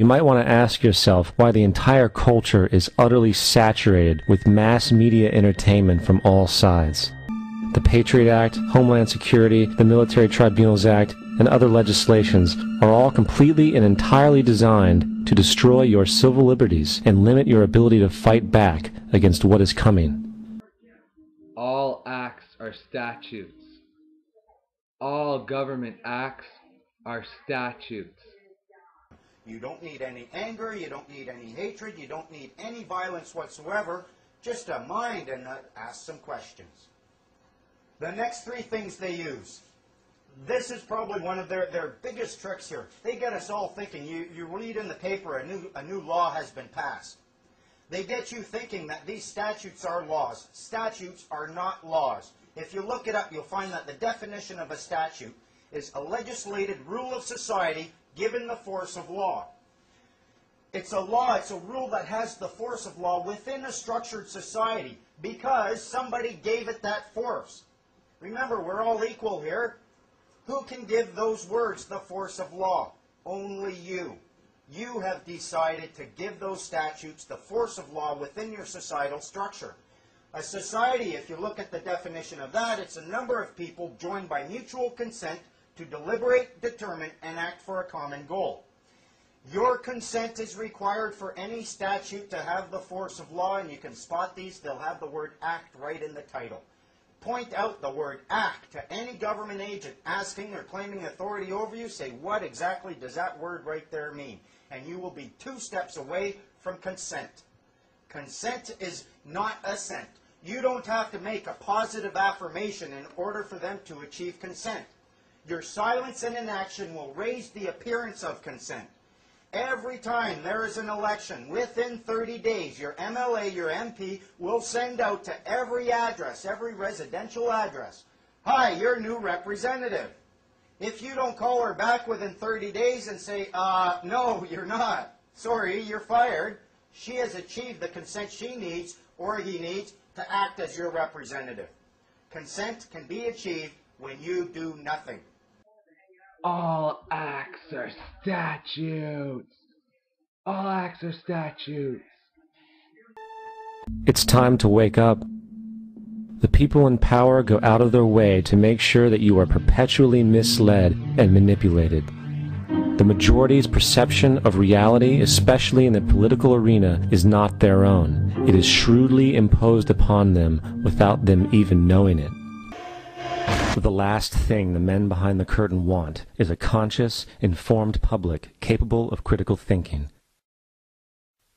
You might want to ask yourself why the entire culture is utterly saturated with mass media entertainment from all sides. The Patriot Act, Homeland Security, the Military Tribunals Act, and other legislations are all completely and entirely designed to destroy your civil liberties and limit your ability to fight back against what is coming. All acts are statutes. All government acts are statutes. You don't need any anger, you don't need any hatred, you don't need any violence whatsoever, just a mind and ask some questions. The next three things they use. This is probably one of their biggest tricks here. They get us all thinking. You read in the paper a new law has been passed. They get you thinking that these statutes are laws. Statutes are not laws. If you look it up, you'll find that the definition of a statute is a legislated rule of society given the force of law. It's a law, it's a rule that has the force of law within a structured society because somebody gave it that force. Remember, we're all equal here. Who can give those words the force of law? Only you. You have decided to give those statutes the force of law within your societal structure. A society, if you look at the definition of that, it's a number of people joined by mutual consent to deliberate, determine, and act for a common goal. Your consent is required for any statute to have the force of law, and you can spot these. They'll have the word act right in the title. Point out the word act to any government agent asking or claiming authority over you. Say, what exactly does that word right there mean? And you will be 2 steps away from consent. Consent is not assent. You don't have to make a positive affirmation in order for them to achieve consent. Your silence and inaction will raise the appearance of consent. Every time there is an election, within 30 days, your MLA, your MP, will send out to every address, every residential address, "Hi, your new representative." If you don't call her back within 30 days and say, "No, you're not. Sorry, you're fired," she has achieved the consent she needs or he needs to act as your representative. Consent can be achieved when you do nothing. All acts are statutes. All acts are statutes. It's time to wake up. The people in power go out of their way to make sure that you are perpetually misled and manipulated. The majority's perception of reality, especially in the political arena, is not their own. It is shrewdly imposed upon them without them even knowing it. The last thing the men behind the curtain want is a conscious, informed public capable of critical thinking,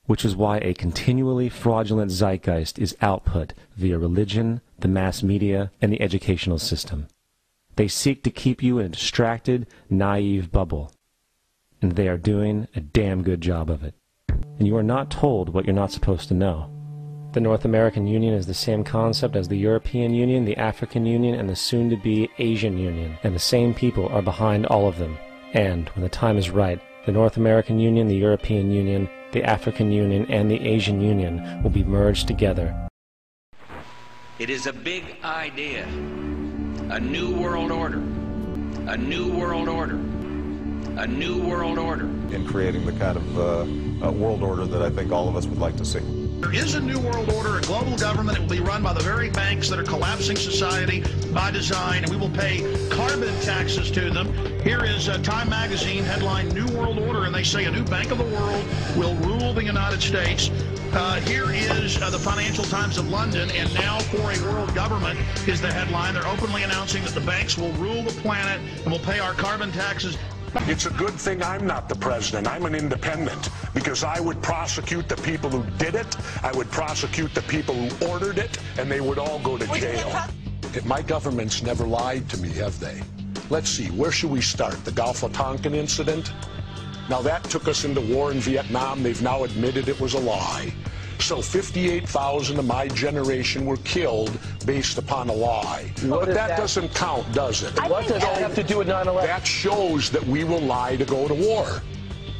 which is why a continually fraudulent zeitgeist is output via religion, the mass media, and the educational system. They seek to keep you in a distracted, naive bubble, and they are doing a damn good job of it. And you are not told what you're not supposed to know. The North American Union is the same concept as the European Union, the African Union, and the soon-to-be Asian Union, and the same people are behind all of them. And, when the time is right, the North American Union, the European Union, the African Union, and the Asian Union will be merged together. It is a big idea. A new world order. A new world order. A new world order. In creating the kind of world order that I think all of us would like to see. There is a new world order, a global government that will be run by the very banks that are collapsing society by design, and we will pay carbon taxes to them. Here is Time Magazine headline, New World Order, and they say a new bank of the world will rule the United States. Here is the Financial Times of London, and now for a world government is the headline. They're openly announcing that the banks will rule the planet and will pay our carbon taxes. It's a good thing I'm not the president. I'm an independent, because I would prosecute the people who did it, I would prosecute the people who ordered it, and they would all go to jail. My government's never lied to me, have they? Let's see, where should we start? The Gulf of Tonkin incident? Now that took us into war in Vietnam. They've now admitted it was a lie. So 58,000 of my generation were killed based upon a lie. But that doesn't count, does it? What does that have to do with 9/11? That shows that we will lie to go to war.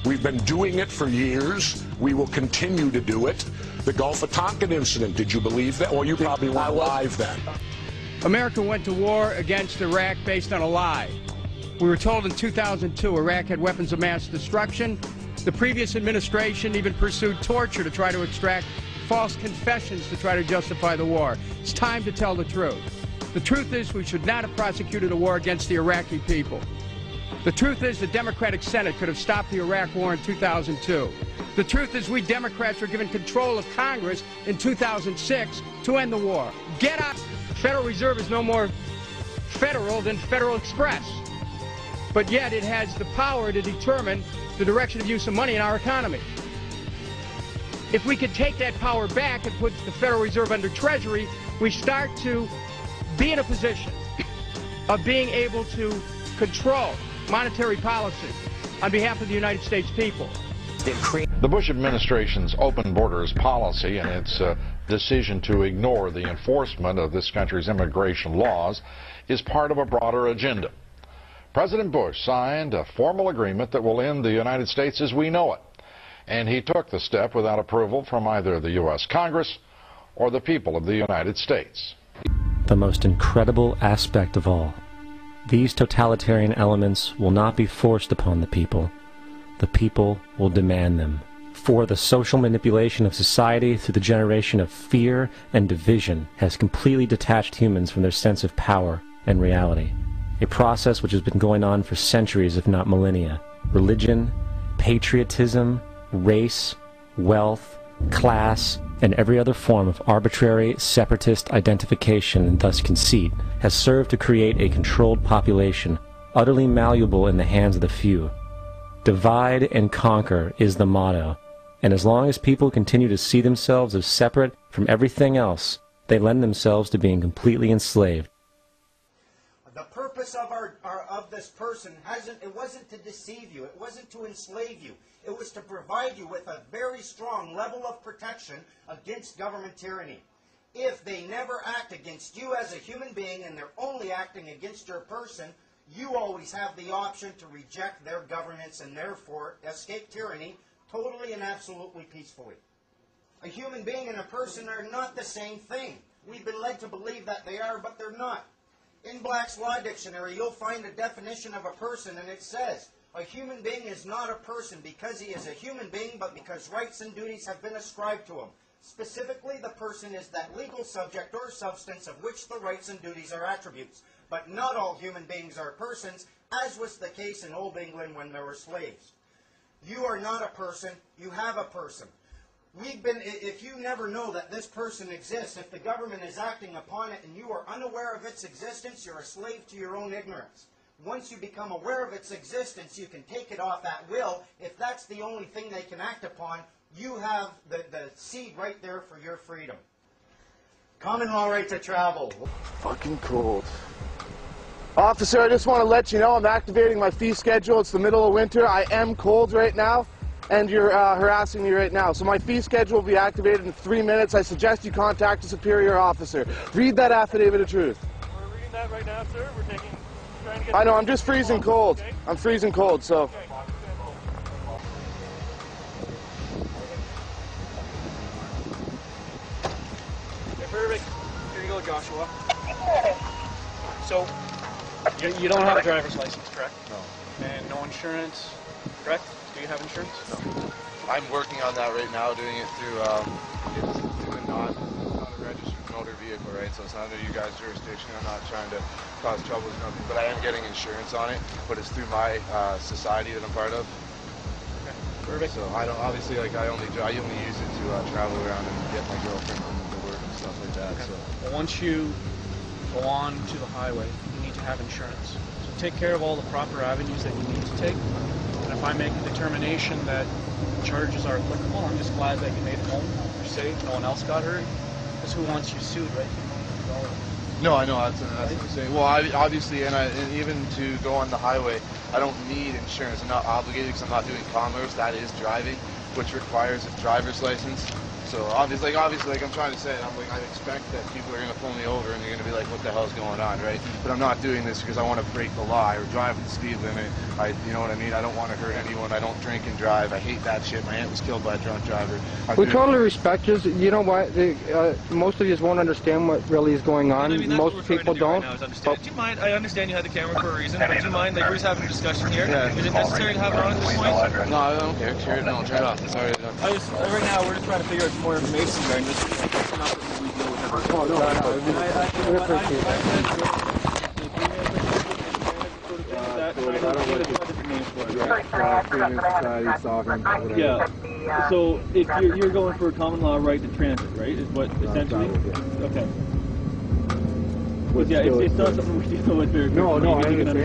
We've been doing it for years. We will continue to do it. The Gulf of Tonkin incident, did you believe that? Well, you probably weren't alive then. America went to war against Iraq based on a lie. We were told in 2002 Iraq had weapons of mass destruction. The previous administration even pursued torture to try to extract false confessions to try to justify the war. It's time to tell the truth. The truth is we should not have prosecuted a war against the Iraqi people. The truth is the Democratic Senate could have stopped the Iraq War in 2002. The truth is we Democrats were given control of Congress in 2006 to end the war. Get out! The Federal Reserve is no more federal than Federal Express. But yet it has the power to determine the direction of use of money in our economy. If we could take that power back and put the Federal Reserve under Treasury, we start to be in a position of being able to control monetary policy on behalf of the United States people. The Bush administration's open borders policy and its decision to ignore the enforcement of this country's immigration laws is part of a broader agenda. President Bush signed a formal agreement that will end the United States as we know it, and he took the step without approval from either the U.S. Congress or the people of the United States. The most incredible aspect of all, these totalitarian elements will not be forced upon the people. The people will demand them. For the social manipulation of society through the generation of fear and division has completely detached humans from their sense of power and reality. A process which has been going on for centuries, if not millennia. Religion, patriotism, race, wealth, class, and every other form of arbitrary, separatist identification and thus conceit has served to create a controlled population, utterly malleable in the hands of the few. Divide and conquer is the motto, and as long as people continue to see themselves as separate from everything else, they lend themselves to being completely enslaved. The purpose of this person wasn't to deceive you, it wasn't to enslave you. It was to provide you with a very strong level of protection against government tyranny. If they never act against you as a human being and they're only acting against your person, you always have the option to reject their governance and therefore escape tyranny totally and absolutely peacefully. A human being and a person are not the same thing. We've been led to believe that they are, but they're not. In Black's Law Dictionary, you'll find a definition of a person, and it says, a human being is not a person because he is a human being, but because rights and duties have been ascribed to him. Specifically, the person is that legal subject or substance of which the rights and duties are attributes. But not all human beings are persons, as was the case in Old England when there were slaves. You are not a person, you have a person. If you never know that this person exists, if the government is acting upon it and you are unaware of its existence, you're a slave to your own ignorance. Once you become aware of its existence, you can take it off at will. If that's the only thing they can act upon, you have the seed right there for your freedom. Common law right to travel. Fucking cold. Officer, I just want to let you know I'm activating my fee schedule. It's the middle of winter. I am cold right now, and you're harassing me right now. So my fee schedule will be activated in 3 minutes. I suggest you contact a superior officer. Read that affidavit of truth. We're reading that right now, sir. We're trying to get... I know, I'm just freezing cold. Okay. I'm freezing cold, so... Okay. Okay, perfect. Here you go, Joshua. So, you don't have a driver's license, correct? No. And no insurance, correct? Do you have insurance? No. I'm working on that right now, doing it through a non-registered motor vehicle, right? So it's under you guys' jurisdiction. I'm not trying to cause trouble or nothing, but I am getting insurance on it. But it's through my society that I'm part of. Okay, perfect. So I don't obviously I only use it to travel around and get my girlfriend to work and stuff like that. Okay. So well, once you go on to the highway, you need to have insurance. So take care of all the proper avenues that you need to take. And if I make a determination that charges are applicable, I'm just glad that you made it home. You're safe. No one else got hurt. Because who wants you sued, right? No, I know that's what I'm saying. Well, obviously, and even to go on the highway, I don't need insurance. I'm not obligated because I'm not doing commerce. That is driving, which requires a driver's license. So obviously, like I'm trying to say, I expect that people are going to pull me over and they're going to be like, what the hell's going on, right? But I'm not doing this because I want to break the law or drive at the speed limit. You know what I mean? I don't want to hurt anyone. I don't drink and drive. I hate that shit. My aunt was killed by a drunk driver. We totally respect you. You know what? Most of you won't understand what really is going on. I mean, most people don't. Right now, do you mind? I understand you had the camera for a reason, but do you mind? Like, we're just having a discussion here. Yeah. Is it necessary to have it on at this point? No, I don't care. Turn it off. Sorry. Right now, we're just trying to figure out some more information regarding this. It's not something we deal with every day. Oh, no. We appreciate that. Yeah. So if you're going for a common law right to transit, right? Is what essentially? Okay. Yeah, it's not something we deal with very quickly. No, I understand.